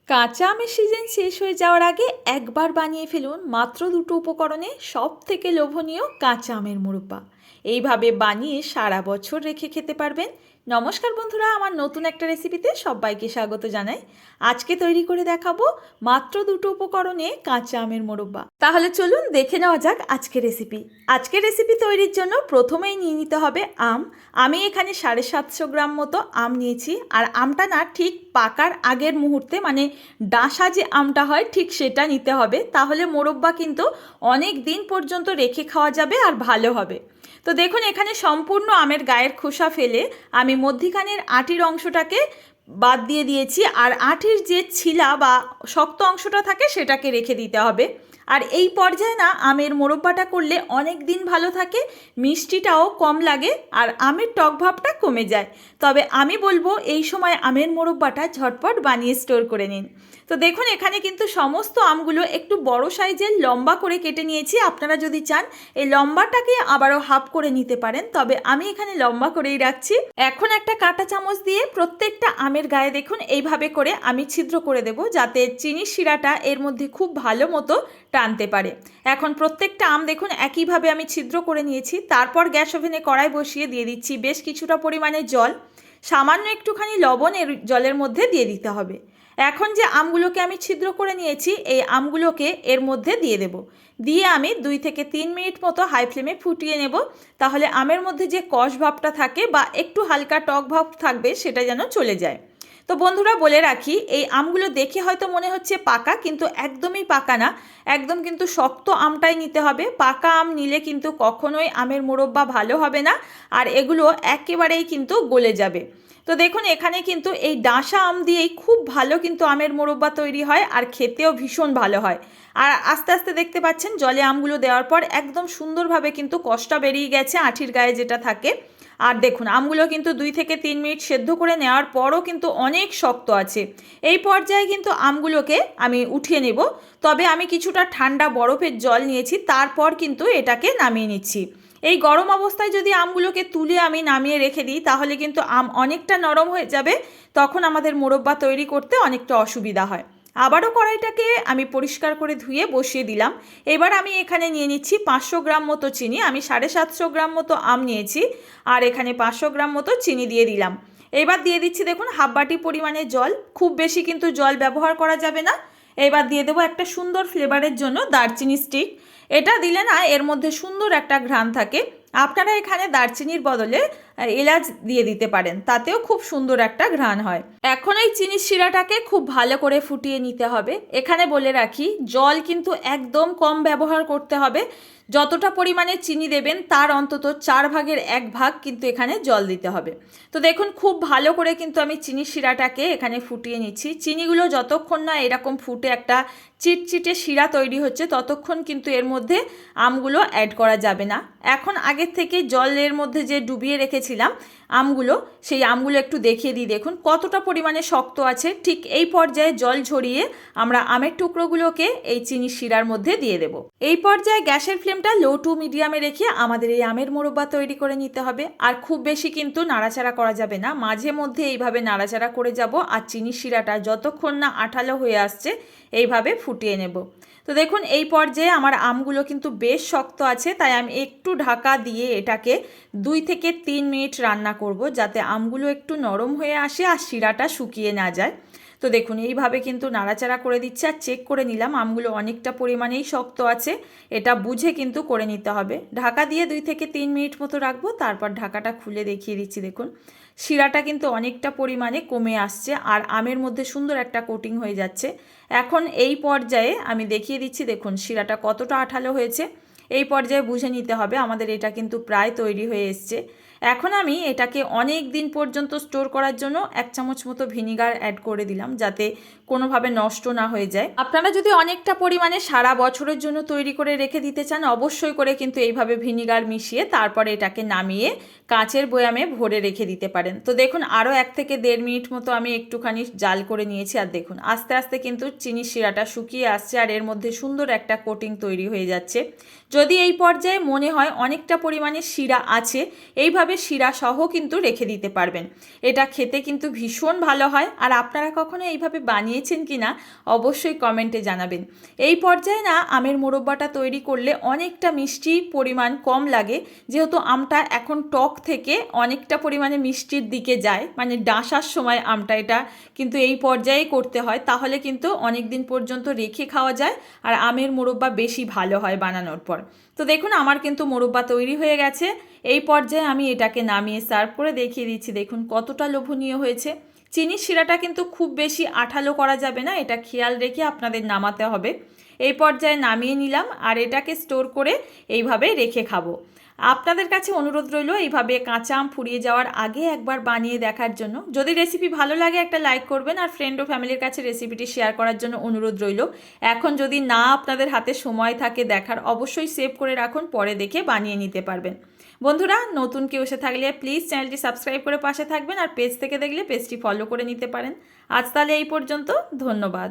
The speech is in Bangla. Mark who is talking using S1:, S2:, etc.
S1: কাঁচা আমের সিজন শেষ হয়ে যাওয়ার আগে একবার বানিয়ে ফেলুন মাত্র দুটো উপকরণে সব থেকে লোভনীয় কাঁচা আমের মুরব্বা। এইভাবে বানিয়ে সারা বছর রেখে খেতে পারবেন। নমস্কার বন্ধুরা, আমার নতুন একটা রেসিপিতে সবাইকে স্বাগত জানাই। আজকে তৈরি করে দেখাবো মাত্র দুটো উপকরণে কাঁচা আমের মুরব্বা। তাহলে চলুন দেখে নেওয়া যাক আজকের রেসিপি তৈরির জন্য প্রথমেই নিয়ে নিতে হবে আম। আমি এখানে 750 গ্রাম মতো আম নিয়েছি। আর আমটা না ঠিক পাকার আগের মুহূর্তে, মানে ডাসা যে আমটা হয় ঠিক সেটা নিতে হবে, তাহলে মোরব্বা কিন্তু অনেক দিন পর্যন্ত রেখে খাওয়া যাবে আর ভালো হবে। তো দেখুন, এখানে সম্পূর্ণ আমের গায়ের খোসা ফেলে আমি মধ্যিখানের আটির অংশটাকে বাদ দিয়ে দিয়েছি, আর আটির যে ছিলা বা শক্ত অংশটা থাকে সেটাকে রেখে দিতে হবে। আর এই পর্যায়ে না আমের মোরব্বাটা করলে অনেক দিন ভালো থাকে, মিষ্টিটাও কম লাগে আর আমের টক ভাবটা কমে যায়। তবে আমি বলবো এই সময় আমের মোরব্বাটা ঝটপট বানিয়ে স্টোর করে নিন। তো দেখুন, এখানে কিন্তু সমস্ত আমগুলো একটু বড় সাইজের লম্বা করে কেটে নিয়েছি। আপনারা যদি চান এই লম্বাটাকে আবারও হাফ করে নিতে পারেন, তবে আমি এখানে লম্বা করেই রাখছি। এখন একটা কাঁটা চামচ দিয়ে প্রত্যেকটা আমের গায়ে দেখুন এইভাবে করে আমি ছিদ্র করে দেব, যাতে চিনির শিরাটা এর মধ্যে খুব ভালো মতো টানতে পারে। এখন প্রত্যেকটা আম দেখুন একইভাবে আমি ছিদ্র করে নিয়েছি। তারপর গ্যাস ওভেনে কড়াই বসিয়ে দিয়ে দিচ্ছি বেশ কিছুটা পরিমাণে জল। সামান্য একটুখানি লবণ এর জলের মধ্যে দিয়ে দিতে হবে। এখন যে আমগুলোকে আমি ছিদ্র করে নিয়েছি এই আমগুলোকে এর মধ্যে দিয়ে দেব। দিয়ে আমি 2 থেকে 3 মিনিট মতো হাই ফ্লেমে ফুটিয়ে নেব। তাহলে আমের মধ্যে যে কষ ভাবটা থাকে বা একটু হালকা টক ভাব থাকবে সেটা যেন চলে যায়। তো বন্ধুরা বলে রাখি, এই আমগুলো দেখে হয়তো মনে হচ্ছে পাকা, কিন্তু একদমই পাকা না, একদম কিন্তু শক্ত আমটাই নিতে হবে। পাকা আম নিলে কিন্তু কখনোই আমের মোরব্বা ভালো হবে না, আর এগুলো একেবারেই কিন্তু গলে যাবে। তো দেখুন, এখানে কিন্তু এই ডাসা আম দিয়েই খুব ভালো কিন্তু আমের মোরব্বা তৈরি হয় আর খেতেও ভীষণ ভালো হয়। আর আস্তে আস্তে দেখতে পাচ্ছেন জলে আমগুলো দেওয়ার পর একদম সুন্দরভাবে কিন্তু কষটা বেরিয়ে গেছে আঁঠির গায়ে যেটা থাকে। আর দেখুন আমগুলো কিন্তু 2 থেকে 3 মিনিট সেদ্ধ করে নেওয়ার পরও কিন্তু অনেক শক্ত আছে। এই পর্যায়ে কিন্তু আমগুলোকে আমি উঠিয়ে নেব। তবে আমি কিছুটা ঠান্ডা বরফের জল নিয়েছি, তারপর কিন্তু এটাকে নামিয়ে নিচ্ছি। এই গরম অবস্থায় যদি আমগুলোকে তুলে আমি নামিয়ে রেখে দিই তাহলে কিন্তু আম অনেকটা নরম হয়ে যাবে, তখন আমাদের মোরব্বা তৈরি করতে অনেকটা অসুবিধা হয়। আবারও কড়াইটাকে আমি পরিষ্কার করে ধুয়ে বসিয়ে দিলাম। এবার আমি এখানে নিয়ে নিচ্ছি 500 গ্রাম মতো চিনি। আমি 750 গ্রাম মতো আম নিয়েছি, আর এখানে 500 গ্রাম মতো চিনি দিয়ে দিলাম। এবার দিয়ে দিচ্ছি দেখুন হাফ বাটি পরিমাণে জল। খুব বেশি কিন্তু জল ব্যবহার করা যাবে না। এবার দিয়ে দেবো একটা সুন্দর ফ্লেভারের জন্য দারচিনি স্টিক। এটা দিলে না এর মধ্যে সুন্দর একটা ঘ্রাণ থাকে। আপনারা এখানে দারচিনির বদলে এলাচ দিয়ে দিতে পারেন, তাতেও খুব সুন্দর একটা ঘ্রাণ হয়। এখন এই চিনির শিরাটাকে খুব ভালো করে ফুটিয়ে নিতে হবে। এখানে বলে রাখি, জল কিন্তু একদম কম ব্যবহার করতে হবে। যতটা পরিমাণে চিনি দেবেন তার অন্তত 4 ভাগের 1 ভাগ কিন্তু এখানে জল দিতে হবে। তো দেখুন খুব ভালো করে কিন্তু আমি চিনির শিরাটাকে এখানে ফুটিয়ে নিচ্ছি। চিনিগুলো যতক্ষণ না এরকম ফুটে একটা চিটচিটে শিরা তৈরি হচ্ছে ততক্ষণ কিন্তু এর মধ্যে আমগুলো অ্যাড করা যাবে না। এখন আগের থেকে জলের মধ্যে যে ডুবিয়ে রেখেছিলাম আমগুলো, সেই আমগুলো একটু দেখিয়ে দিই দেখুন কতটা পরিমাণে শক্ত আছে। ঠিক এই পর্যায়ে জল ঝরিয়ে আমরা আমের টুকরোগুলোকে এই চিনি শিরার মধ্যে দিয়ে দেব। এই পর্যায়ে গ্যাসের ফ্লেমটা লো টু মিডিয়ামে রেখে আমাদের এই আমের মোরব্বা তৈরি করে নিতে হবে। আর খুব বেশি কিন্তু নাড়াচাড়া করা যাবে না, মাঝে মধ্যে এইভাবে নাড়াচাড়া করে যাব। আর চিনি শিরাটা যতক্ষণ না আঠালো হয়ে আসছে এইভাবে ফুটিয়ে নেব। তো দেখুন এই পর্যায়ে আমার আমগুলো কিন্তু বেশ শক্ত আছে, তাই আমি একটু ঢাকা দিয়ে এটাকে 2 থেকে 3 মিনিট রান্না করব, যাতে আমগুলো একটু নরম হয়ে আসে আর শিরাটা শুকিয়ে না যায়। তো দেখুন এইভাবে কিন্তু নাড়াচাড়া করে দিচ্ছে আর চেক করে নিলাম আমগুলো অনেকটা পরিমাণেই শক্ত আছে, এটা বুঝে কিন্তু করে নিতে হবে। ঢাকা দিয়ে 2 থেকে 3 মিনিট মতো রাখবো, তারপর ঢাকাটা খুলে দেখিয়ে দিচ্ছি দেখুন শিরাটা কিন্তু অনেকটা পরিমাণে কমে আসছে আর আমের মধ্যে সুন্দর একটা কোটিং হয়ে যাচ্ছে। এখন এই পর্যায়ে আমি দেখিয়ে দিচ্ছি দেখুন শিরাটা কতটা আঠালো হয়েছে। এই পর্যায়ে বুঝে নিতে হবে আমাদের এটা কিন্তু প্রায় তৈরি হয়ে এসছে। এখন আমি এটাকে অনেক দিন পর্যন্ত স্টোর করার জন্য 1 চামচ মতো ভিনিগার অ্যাড করে দিলাম, যাতে কোনোভাবে নষ্ট না হয়ে যায়। আপনারা যদি অনেকটা পরিমাণে সারা বছরের জন্য তৈরি করে রেখে দিতে চান অবশ্যই করে কিন্তু এইভাবে ভিনিগার মিশিয়ে তারপরে এটাকে নামিয়ে কাঁচের বয়ামে ভরে রেখে দিতে পারেন। তো দেখুন আরও 1 থেকে 1.5 মিনিট মতো আমি একটুখানি জাল করে নিয়েছি, আর দেখুন আস্তে আস্তে কিন্তু চিনির শিরাটা শুকিয়ে আসছে আর এর মধ্যে সুন্দর একটা কোটিং তৈরি হয়ে যাচ্ছে। যদি এই পর্যায়ে মনে হয় অনেকটা পরিমাণে শিরা আছে, এইভাবে শিরা সহ কিন্তু রেখে দিতে পারবেন। এটা খেতে কিন্তু ভীষণ ভালো হয়। আর আপনারা কখনো এইভাবে বানিয়ে বানিয়েছেন কি না অবশ্যই কমেন্টে জানাবেন। এই পর্যায়ে না আমের মোরব্বাটা তৈরি করলে অনেকটা মিষ্টি পরিমাণ কম লাগে, যেহেতু আমটা এখন টক থেকে অনেকটা পরিমাণে মিষ্টির দিকে যায়, মানে ডাঁসার সময় আমটা এটা কিন্তু এই পর্যায়ে করতে হয়, তাহলে কিন্তু অনেক দিন পর্যন্ত রেখে খাওয়া যায় আর আমের মোরব্বা বেশি ভালো হয় বানানোর পর। তো দেখুন আমার কিন্তু মোরব্বা তৈরি হয়ে গেছে। এই পর্যায়ে আমি এটাকে নামিয়ে সার্ভ করে দেখিয়ে দিচ্ছি, দেখুন কতটা লোভনীয় হয়েছে। চিনির শিরাটা কিন্তু খুব বেশি আঠালো করা যাবে না, এটা খেয়াল রেখে আপনাদের নামাতে হবে। এই পর্যায়ে নামিয়ে নিলাম আর এটাকে স্টোর করে এইভাবে রেখে খাবো। আপনাদের কাছে অনুরোধ রইল এইভাবে কাঁচা আম ফুরিয়ে যাওয়ার আগে একবার বানিয়ে দেখার জন্য। যদি রেসিপি ভালো লাগে একটা লাইক করবেন আর ফ্রেন্ড ও ফ্যামিলির কাছে রেসিপিটি শেয়ার করার জন্য অনুরোধ রইল। এখন যদি না আপনাদের হাতে সময় থাকে দেখার, অবশ্যই সেভ করে রাখুন, পরে দেখে বানিয়ে নিতে পারবেন। বন্ধুরা, নতুন কেউ এসে থাকলে প্লিজ চ্যানেলটি সাবস্ক্রাইব করে পাশে থাকবেন আর পেজ থেকে দেখলে পেজটি ফলো করে নিতে পারেন। আজ তাহলে এই পর্যন্ত, ধন্যবাদ।